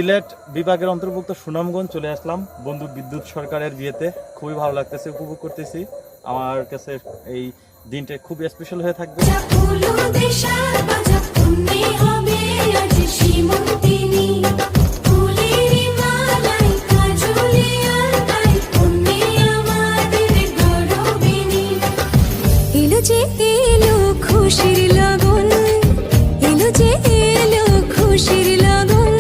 সিলেট বিভাগের অন্তর্ভুক্ত সুনামগঞ্জ চলে আসলাম বন্ধু বিদ্যুৎ সরকারের বিয়েতে। খুবই ভালো লাগতেছে, উপভোগ করতেছি। আমার কাছে এই দিনটা খুব স্পেশাল হয়ে থাকবে। খুশির লগন এলো যে এলো খুশির লগন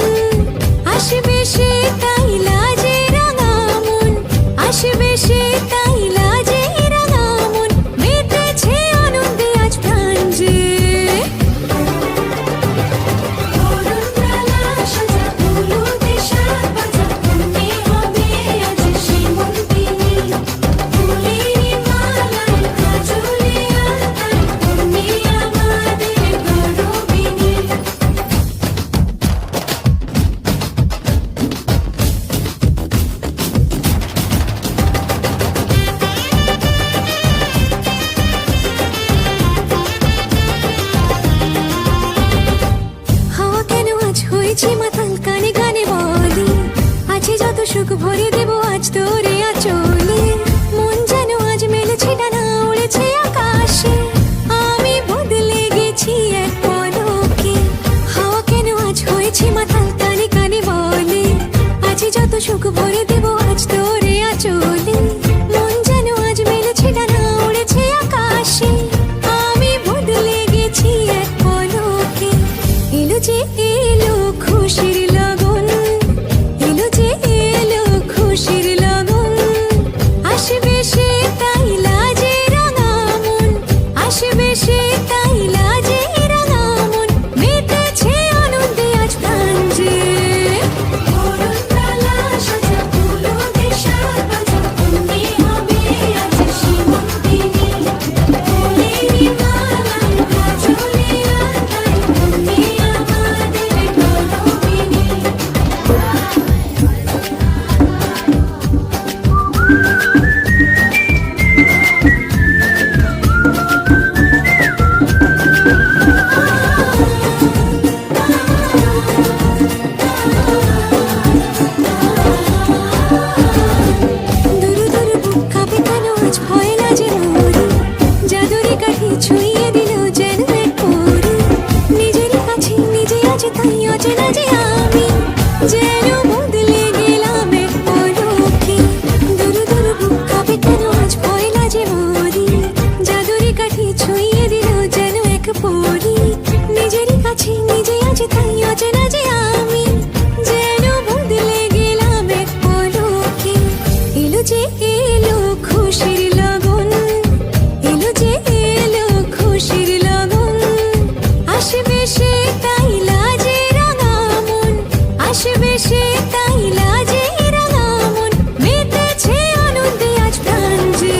আসবে সে তাই লাজে রাঙা মন আসবে সে তাই লাজে রাঙা মন মেতেছে আনন্দে আজ প্রাণ যে মাতাল কানে কানে বলি আছে যত সুখ ভরে দেব আজ তোরে আচলে মন যেন আজ মেলেছে ডানা উড়েছে আকাশে আমি বদলে গেছি এক পলকে হাওয়া কেন আজ হয়েছে মাতাল কানে কানে বলে আছে যত সুখ ভরে দেব আজ তোরে আচলে মন যেন আজ মেলেছে ডানা উড়েছে আকাশে আমি বদলে গেছি এক পলকে এলো যে এলো খুশির লগন এলো যে এলো খুশির লগন আসবে সে তাই লাজে রাঙা মন আসবে সে তাই লাজে রাঙা মন মেতেছে আনন্দে আজ প্রাণ যে ছুঁয়ে দিল যেন এক পরি নিজের কাছে নিজে আছে তাই অচেনা যে আমি যেন বদলে গেলাম এক পলকে দূর দূর বুক কাঁপে কেন আজ ভয় লাজে মরি জাদুরি কাঠি ছুঁয়ে দিল যেন এক পরি নিজের কাছে নিজে আছে তাই অচেনা যে আমি যেন বদলে গেলাম এক পলকে এলো যে এলো খুশির লগন এলো যে খুশির লগন আসবে সে তাই লাজে রাঙা মন আসবে সে তাই লাজে রাঙা মন মেতেছে আনন্দে আজ প্রাণ যে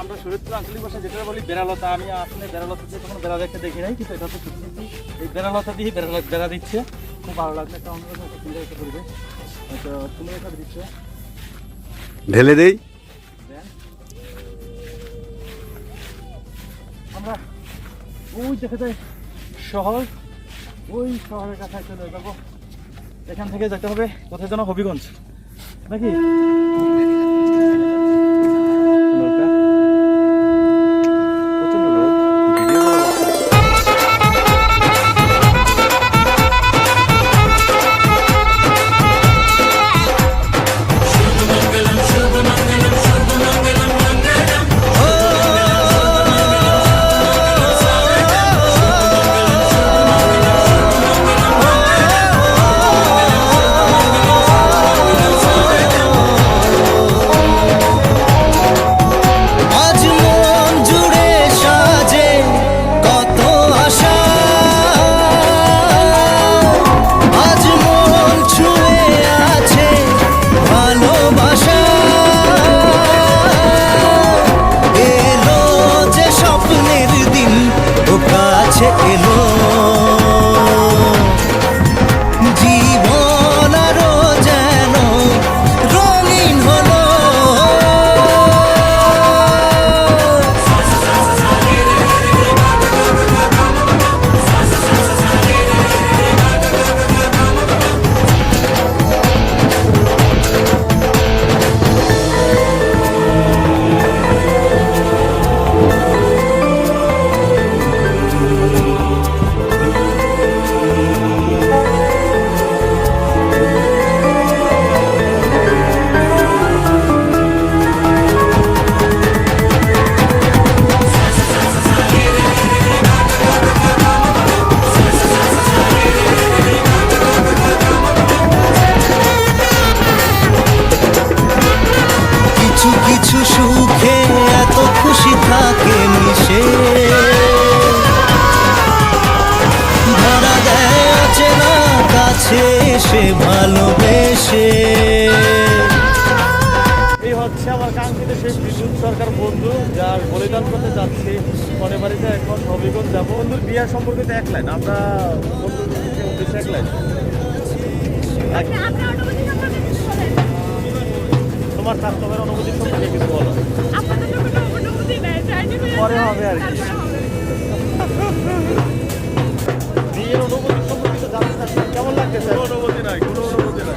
আমরা শরীরপুর আঞ্চলিক ভাষায় যেটা বলি বেড়ালতা। আমি আসলে বেড়ালতা দিয়ে কখনো বেড়া দেখতে দেখি নাই, কিন্তু এটা তো সত্যি এই বেড়ালতা দিয়ে বেড়া দিচ্ছে। খুব ভালো লাগছে, একটা অন্য সুন্দর একটা পরিবেশ। তো তুমি এটা দিচ্ছ ঢেলে দেই। আমরা ওই দেখে যাই শহর, ওই শহরের কাছে চলে যাবো। এখান থেকে যেতে হবে কোথায় যেন, হবিগঞ্জ নাকি? সে ভালোবেসে। এই হচ্ছে আমার কাঙ্ক্ষিত সেই বিদ্যুৎ সরকার বন্ধু, যার বলিদান করতে যাচ্ছি পরে বাড়িতে। এখন হবিগঞ্জ যাবো। বন্ধুর বিয়ার সম্পর্কিত এক লাইন, আমরা বন্ধুর উদ্দেশ্যে এক লাইন। তোমার কাস্টমার অনুভূতি সম্পর্কে কিছু বলো। পরে হবে আর কি। বিয়ের অনুভূতি সম্পর্কিত জানতে চাচ্ছি, কেমন লাগতেছে? অনুভূতি নাই, কোনো অনুভূতি নাই।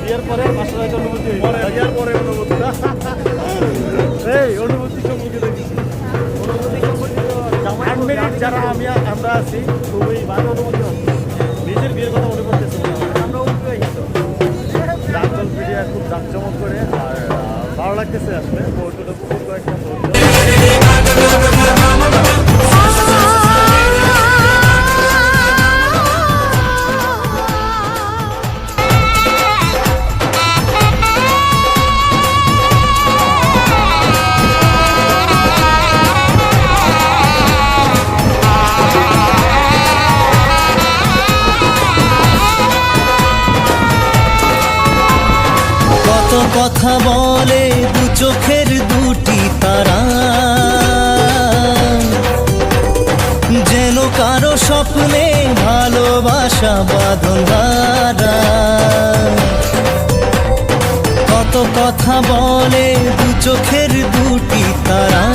বিয়ের পরে মাসের হয়তো অনুভূতি বিয়ের পরে অনুভূতি না। এই অনুভূতি সম্পর্কিত কিছু অনুভূতি সম্পর্কিত যারা আমরা আছি খুবই ভালো অনুভূতি হচ্ছে। নিজের বিয়ের কথা মনে করতেছি, আমরা উৎসাহিত। ডাকজল মিডিয়া খুব জাঁকজমক করে, আর ভালো লাগতেছে আসলে মুহূর্তটা খুব কয়েকটা মুহূর্ত। কত কথা বলে দু চোখের দুটি তারা, যেন কারো স্বপ্নে ভালোবাসা বাঁধন ধরা। কত কথা বলে দু চোখের দুটি তারা,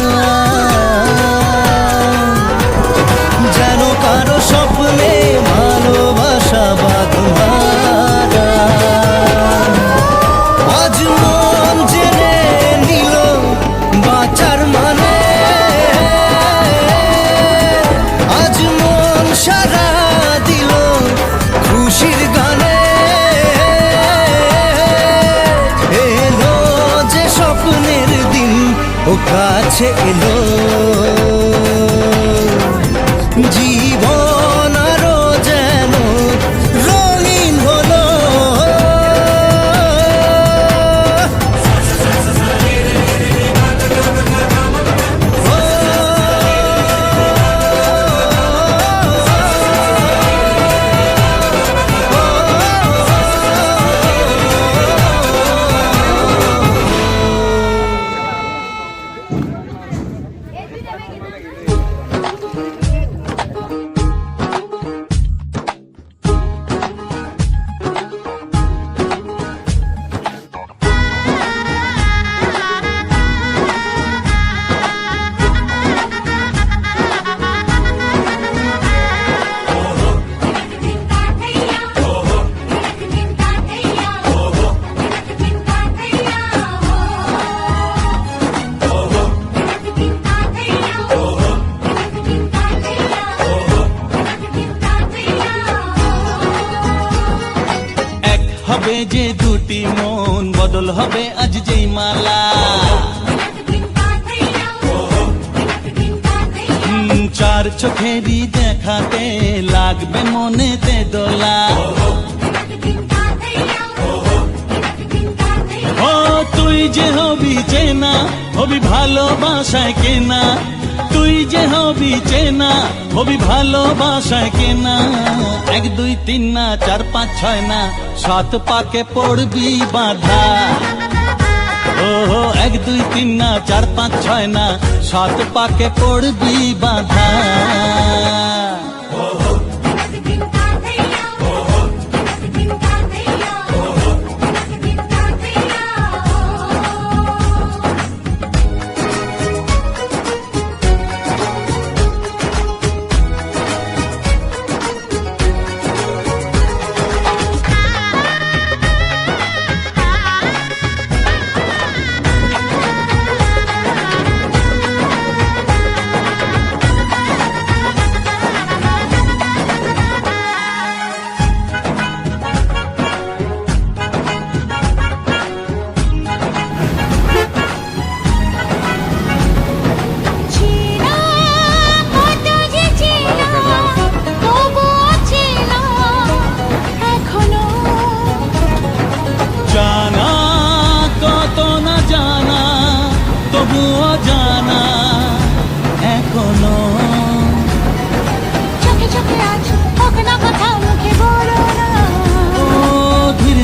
যেন কারো স্বপ্নে ভালোবাসা বাঁধন ধরা। আজ মন জেনে নিল বাঁচার মানে, আজ মন সারা দিল খুশির গানে। এলো যে স্বপ্নের দিন ও কাছে এলো, জীবন আরো যেন রঙিন হলো। হবে যে দুটি মন, বদল হবে আজ যেই মালা। চার চোখেরই দেখাতে লাগবে মনেতে দোলা। ও তুই যে হবি চেনা, হবি ভালোবাসায় কেনা। তুই যে হবি চেনা, হবি ভালোবাসায় কেনা। 1 2 3 না 4 5 6 না 7 পাকে পড়বি বাঁধা। ও 1 2 3 না 4 5 6 না 7 পাকে পড়বি বাঁধা।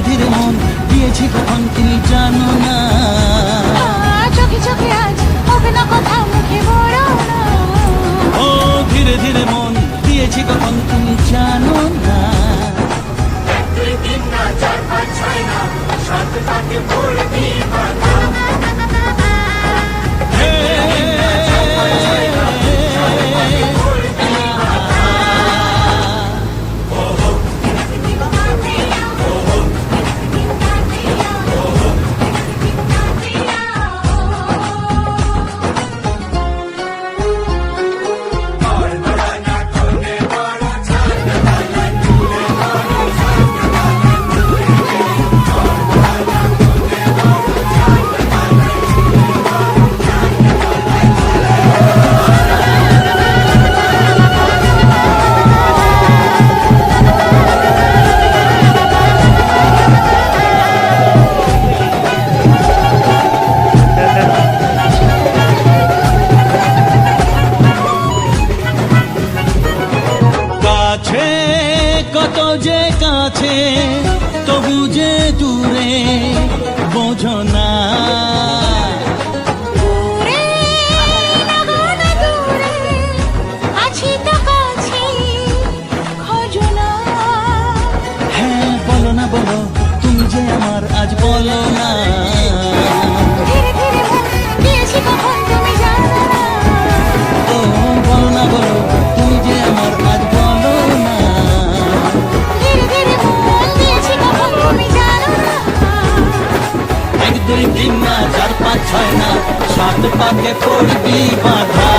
ধীরে মন দিয়েছি কখন তুমি জানো না। চোখে চোখে আজ হবে না কথা মুখে বড় না। ও ধীরে ধীরে মন দিয়েছি কখন তুমি জানো না। কাছে কত যে কাছে তবু যে দূরে বোঝো না। দূরে না গো না দূরে, আছি তো কাছে, খোঁজো না। হ্যাঁ বলো না বলো তুমি যে আমার আজ বলো না। ধীরে ধীরে মন দিয়েছি কখন তুমি জানো না। ও বলো না বলো তুমি যে আমার আজ বলো না। ধীরে ধীরে মন দিয়েছি কখন তুমি জানো না। এক দুই তিন না চার পাঁচ ছয় না সাত পাকে পড়বি বাধা।